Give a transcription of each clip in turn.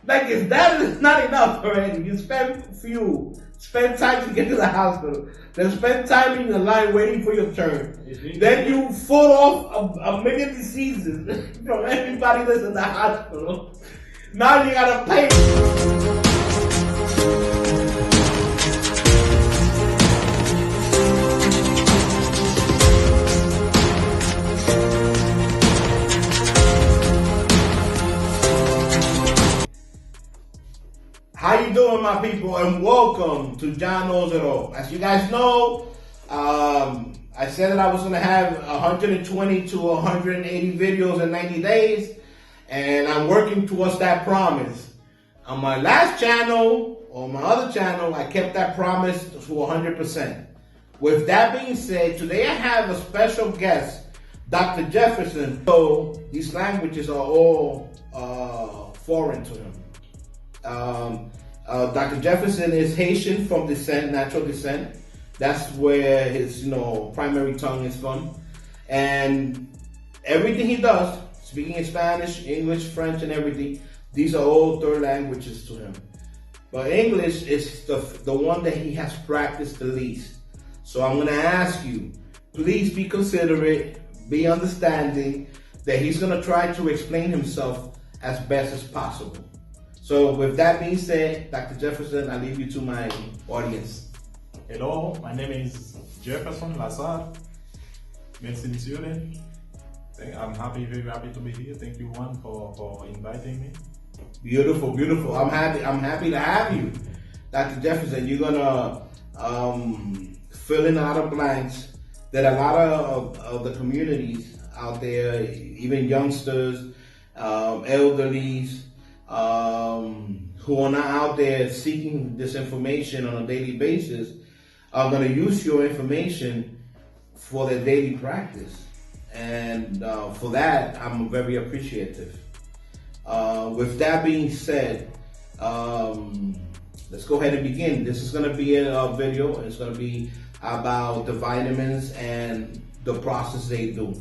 Like, if that is not enough already, you spend fuel, spend time to get to the hospital, then spend time in the line waiting for your turn. Then you fall off a million diseases from everybody that's in the hospital. Now you gotta pay. How you doing, my people, and welcome to John Knows It All. As you guys know, I said that I was going to have 120 to 180 videos in 90 days, and I'm working towards that promise. On my last channel, or my other channel, I kept that promise to 100%. With that being said, today I have a special guest, Dr. Jefferson. So these languages are all foreign to him. Dr. Jefferson is Haitian from descent, natural descent. That's where his, primary tongue is from. And everything he does, speaking in Spanish, English, French, and everything, these are all third languages to him. But English is the one that he has practiced the least. So I'm going to ask you, please be considerate, be understanding, that he's going to try to explain himself as best as possible. So with that being said, Dr. Jefferson, I leave you to my audience. Hello, my name is Jefferson Lazar. Merci, monsieur. I'm very happy to be here. Thank you, Juan, for inviting me. Beautiful, beautiful. I'm happy to have you, Dr. Jefferson. You're gonna fill in a lot of blanks that a lot of the communities out there, even youngsters, elderlies, who are not out there seeking this information on a daily basis, are going to use your information for their daily practice. And for that, I'm very appreciative. With that being said, let's go ahead and begin. This is going to be a video. It's going to be about the vitamins and the process they do.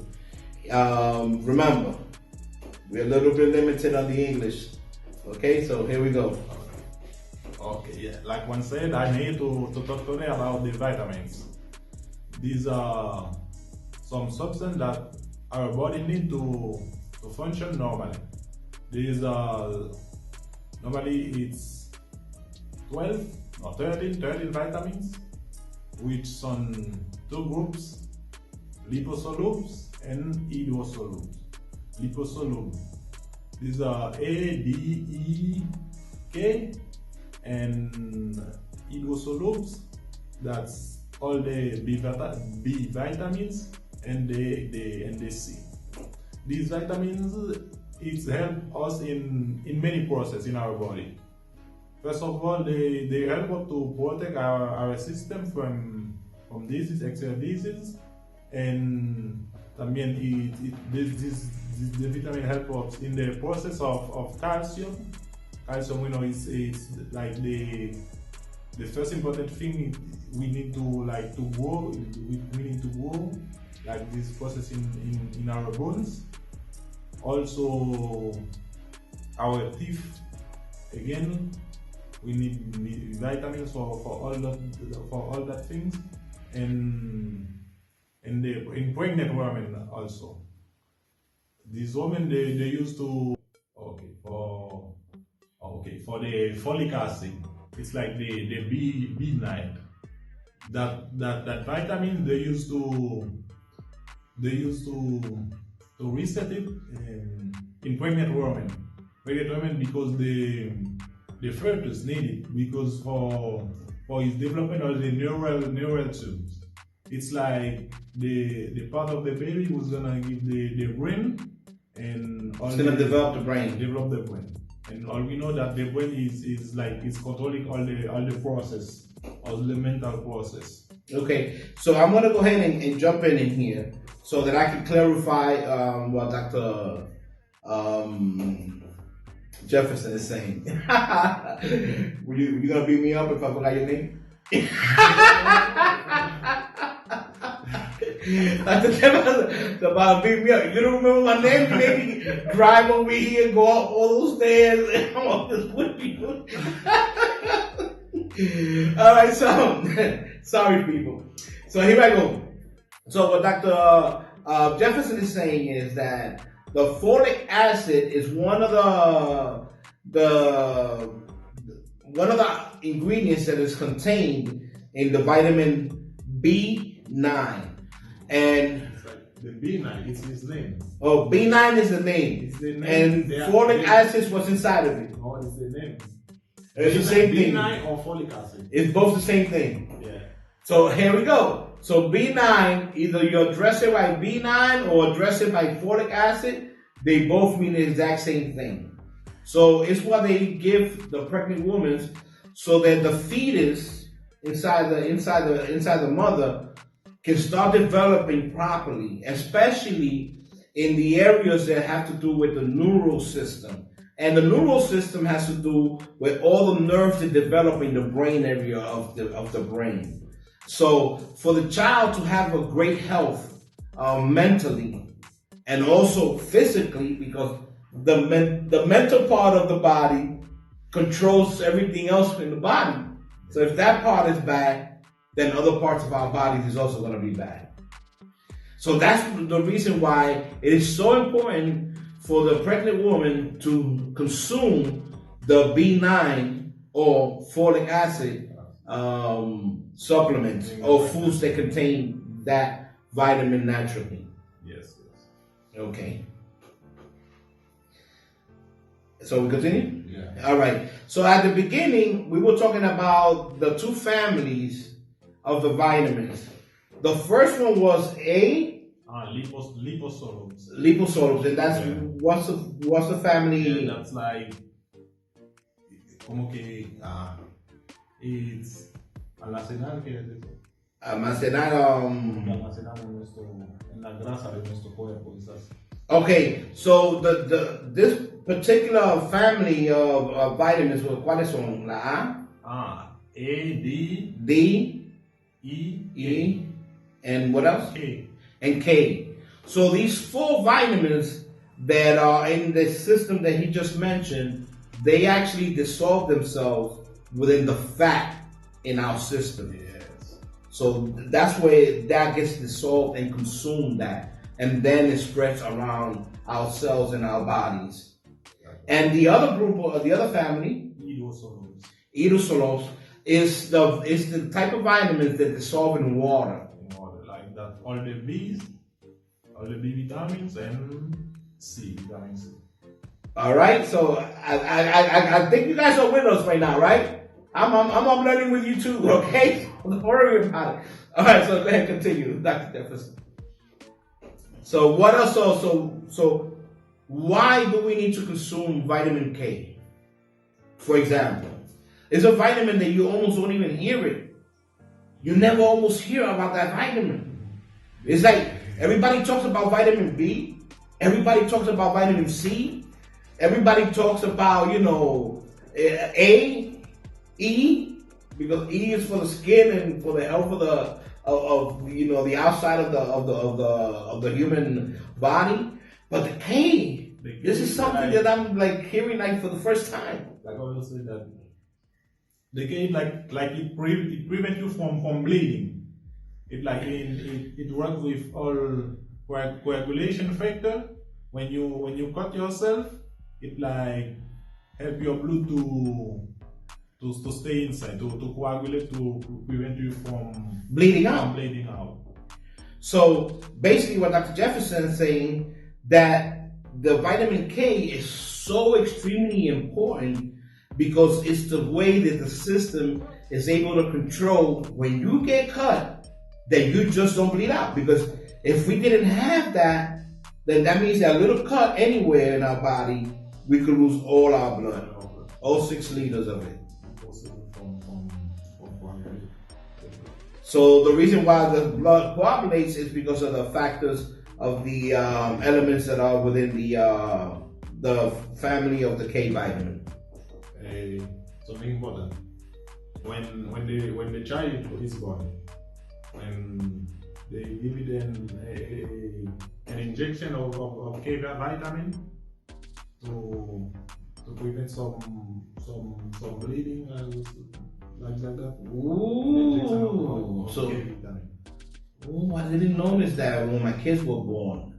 Remember, we're a little bit limited on the English. Okay, so here we go. Okay, yeah. Like one said, I need to talk today about the vitamins. These are some substances that our body need to function normally. These are normally it's 12 or 13 vitamins, which some two groups, liposolubles and hydrosolubles. Liposolubles. These are A, D, E, K, and hydrosolubles. That's all the B vitamins and the C. These vitamins help us in many processes in our body. First of all, they help us to protect our system from disease, external disease, and también the vitamin help us in the process of calcium. Calcium, it's like the first important thing we need to grow. We need to grow like this process in our bones. Also, our teeth. Again, we need vitamins for all that things, and in pregnant women also. These women they used to for the folic acid. It's like the B9. That vitamin they used to reset it in pregnant women. Pregnant women because the fetus need it because for its development of the neural tubes. It's like the part of the baby who's gonna give the brain and it's gonna develop the brain. Develop the brain. And all we know that the brain is controlling all the process, all the mental process. Okay, so I'm gonna go ahead and jump in here so that I can clarify what Dr. Jefferson is saying. You gonna beat me up if I forgot your name? Dr. Jefferson, about beat me up. You don't remember my name? You made me drive over here, go up all those stairs, and I'm on this with you. All right, so sorry, people. So here I go. So what Dr. Jefferson is saying is that the folic acid is one of the ingredients that is contained in the vitamin B9. And the B9 is his name. Oh, B9 is the name. It's the name. And folic acid was inside of it. Oh, it's the name. It's the same thing. B9 or folic acid? It's both the same thing. Yeah. So here we go. So B9, either you address it by B9 or address it by folic acid, they both mean the exact same thing. So it's what they give the pregnant woman so that the fetus inside the mother can start developing properly, especially in the areas that have to do with the neural system. And the neural system has to do with all the nerves that develop in the brain area of the brain. So for the child to have a great health mentally and also physically, because the mental part of the body controls everything else in the body. So if that part is bad, then other parts of our bodies is also going to be bad. So that's the reason why it is so important for the pregnant woman to consume the B9 or folic acid supplements or foods that contain that vitamin naturally. Yes. Okay. So we continue? Yeah. All right. So at the beginning, we were talking about the two families of the vitamins. The first one was liposomes. Liposomes, and that's what's the family? Yeah, that's like como que it's almacenar, ¿qué es eso? Almacenar almacenamos en la grasa de nuestro cuerpo, quizás. Okay, so this particular family of vitamins, ¿cuáles son? La A, D, E, and what else? K. And K. So these four vitamins that are in the system that he just mentioned, they actually dissolve themselves within the fat in our system. Yes. So that's where that gets dissolved and consumed and then it spreads around our cells and our bodies. And the other group, or the other family, Idosolos, is the type of vitamins that dissolve in water. Like that, all the B vitamins and vitamin C. All right, so I think you guys are with us right now, right? I'm learning with you too, okay? Don't worry about it. All right, so go ahead, continue, Dr. Jefferson. So what else? So why do we need to consume vitamin K? For example, it's a vitamin that you almost don't even hear it. You never almost hear about that vitamin. It's like everybody talks about vitamin B, everybody talks about vitamin C, everybody talks about A, E, because E is for the skin and for the health of the outside of the human body. But the K, this is something that I'm like hearing like for the first time. Like I will say that the K it prevents you from bleeding. It works with all coagulation factor. When you cut yourself, it like help your blood to stay inside, to coagulate, to prevent you from bleeding out. So basically what Dr. Jefferson is saying, that the vitamin K is so extremely important because it's the way that the system is able to control when you get cut, that you just don't bleed out. Because if we didn't have that, then that means that a little cut anywhere in our body, we could lose all our blood, all 6 liters of it. So the reason why the blood coagulates is because of the factors of the elements that are within the family of the K vitamin. Something important. When the child is born, when they give them an injection of K vitamin to prevent some bleeding and like that. Ooh, so I didn't notice that when my kids were born,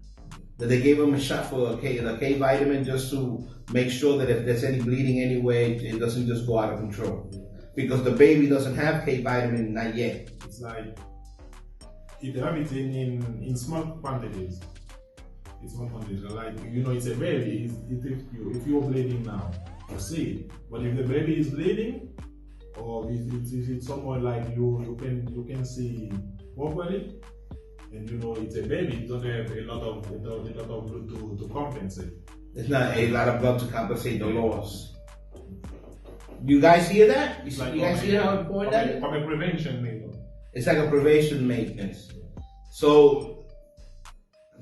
that they gave them a shot for the K vitamin just to make sure that if there's any bleeding anyway, it doesn't just go out of control. Because the baby doesn't have K vitamin, not yet. It's like it have it in small quantities. It's small quantities. Like it's a baby. If you're bleeding now, you see it. But if the baby is bleeding, or if it's someone like you can see properly, and it's a baby, it don't have a lot of blood to compensate. There's not a lot of blood to compensate the loss. You guys hear that? You guys see how important that is? From a prevention method. It's like a prevention maintenance. So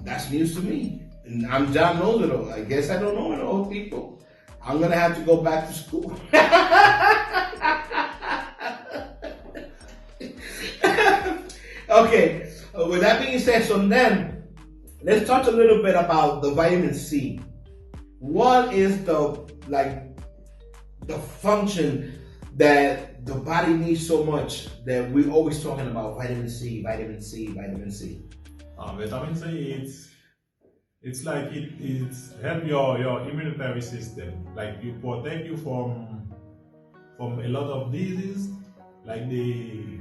that's news to me. And I'm John KnowsItAll. I guess I don't know it all, people. I'm gonna have to go back to school. Okay. With that being said, so then let's talk a little bit about the vitamin C. What is the function that the body needs so much that we're always talking about? Vitamin C, vitamin C, vitamin C. Vitamin C, it's like it help your immunity system. Like you protect you from a lot of diseases, like the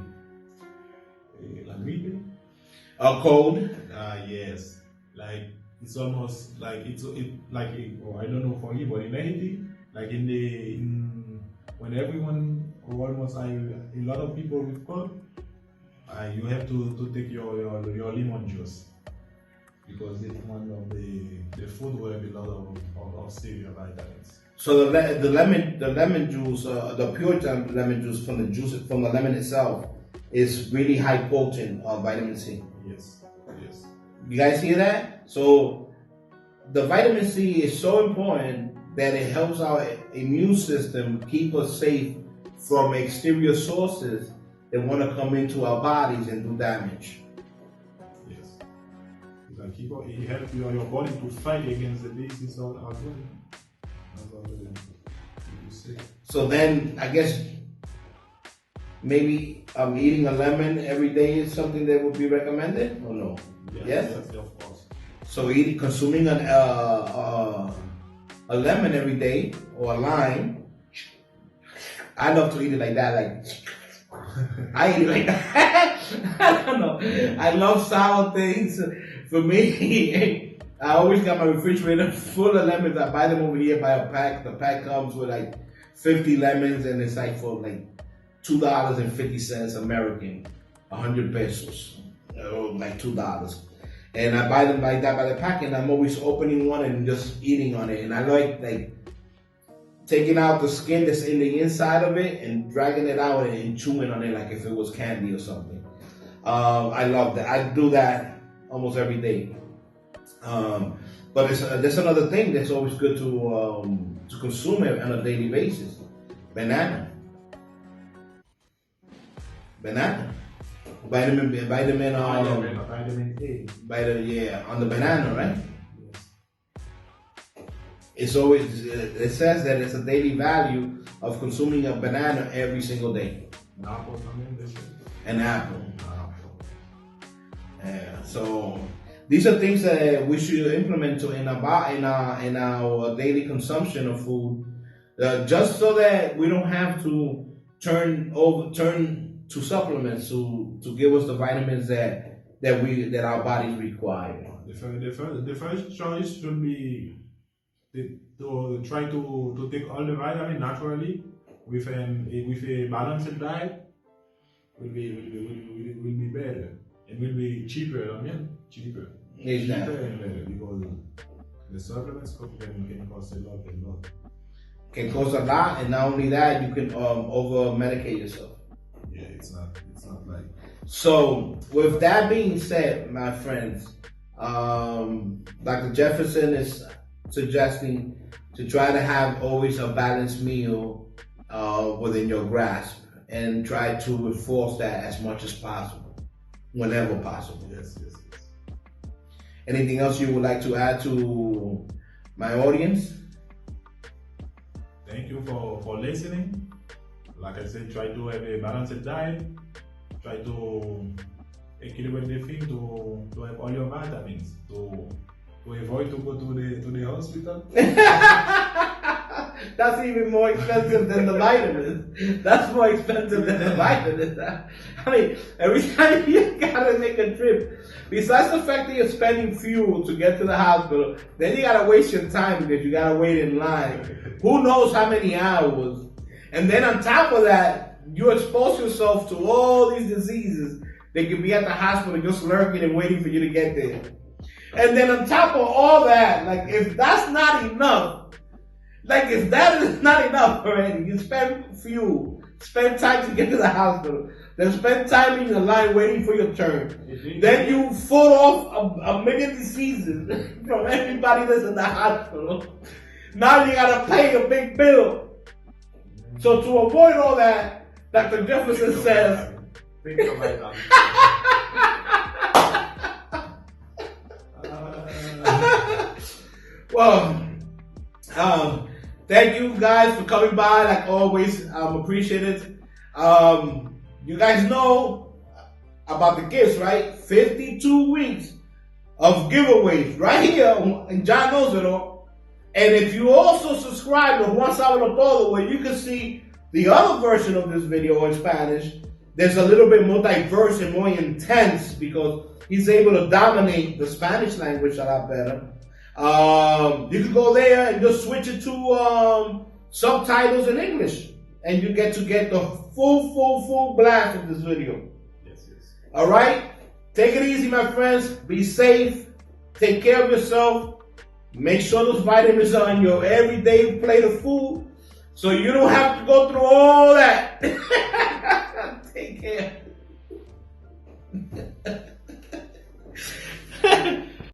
Cold. Yes. Like it's almost like I don't know for you, but in Haiti, like when everyone or almost a lot of people with cold, you have to take your lemon juice, because it's one of the food where a lot of severe vitamins. So the lemon juice, the pure lemon juice from the lemon itself is really high potent vitamin C. Yes. You guys hear that? So the vitamin C is so important that it helps our immune system keep us safe from exterior sources that want to come into our bodies and do damage. Yes. It helps your body to fight against the disease as well. So then I guess maybe eating a lemon every day is something that would be recommended, or no? Yes, of course. So consuming a lemon every day, or a lime. I love to eat it like that, I eat it like that. I don't know. I love sour things. For me, I always got my refrigerator full of lemons. I buy them over here by a pack. The pack comes with 50 lemons, and it's for $2.50 American, 100 pesos, $2. And I buy them like that by the pack, and I'm always opening one and just eating on it. And I like taking out the skin that's in the inside of it and dragging it out and chewing on it like if it was candy or something. I love that. I do that almost every day. But there's another thing that's always good to consume it on a daily basis. Banana. Vitamin Vitamin A. On the banana, right? It's always, it says that it's a daily value of consuming a banana every single day. An apple. Yeah, so these are things that we should implement in our daily consumption of food, just so that we don't have to turn to supplements to give us the vitamins that our bodies require. The first choice should be to try to take all the vitamins naturally with a balanced diet. Will be better, and will be cheaper. Cheaper and better, because the supplements can cost a lot. Can cost a lot, and not only that, you can over medicate yourself. Yeah, it's not like. So with that being said, my friends, Dr. Jefferson is suggesting to try to have always a balanced meal within your grasp, and try to enforce that as much as possible. whenever possible. Yes. Anything else you would like to add to my audience? Thank you for listening. Like I said, try to have a balanced diet. Try to equilibrate the thing to have all your vitamins. To avoid to go to the hospital. That's even more expensive than the vitamins. That's more expensive than the vitamins. I mean, every time you gotta make a trip, besides the fact that you're spending fuel to get to the hospital, then you gotta waste your time because you gotta wait in line. Who knows how many hours? And then on top of that, you expose yourself to all these diseases that could be at the hospital just lurking and waiting for you to get there. And then on top of all that, like if that's not enough, like if that is not enough already, you spend fuel, spend time to get to the hospital, then spend time in the line waiting for your turn. Then you fall off a million diseases from everybody that's in the hospital. Now you gotta pay a big bill. So to avoid all that, Dr. Jefferson says, think about well, thank you guys for coming by. Like always, appreciate it. You guys know about the gifts, right? 52 weeks of giveaways right here in John Knows It All. And if you also subscribe to Juan Sabelotodo, where you can see the other version of this video in Spanish, there's a little bit more diverse and more intense because he's able to dominate the Spanish language a lot better. You can go there and just switch it to subtitles in English, and you get the full blast of this video. Yes. All right? Take it easy, my friends. Be safe. Take care of yourself. Make sure those vitamins are on your everyday plate of food so you don't have to go through all that. Take care.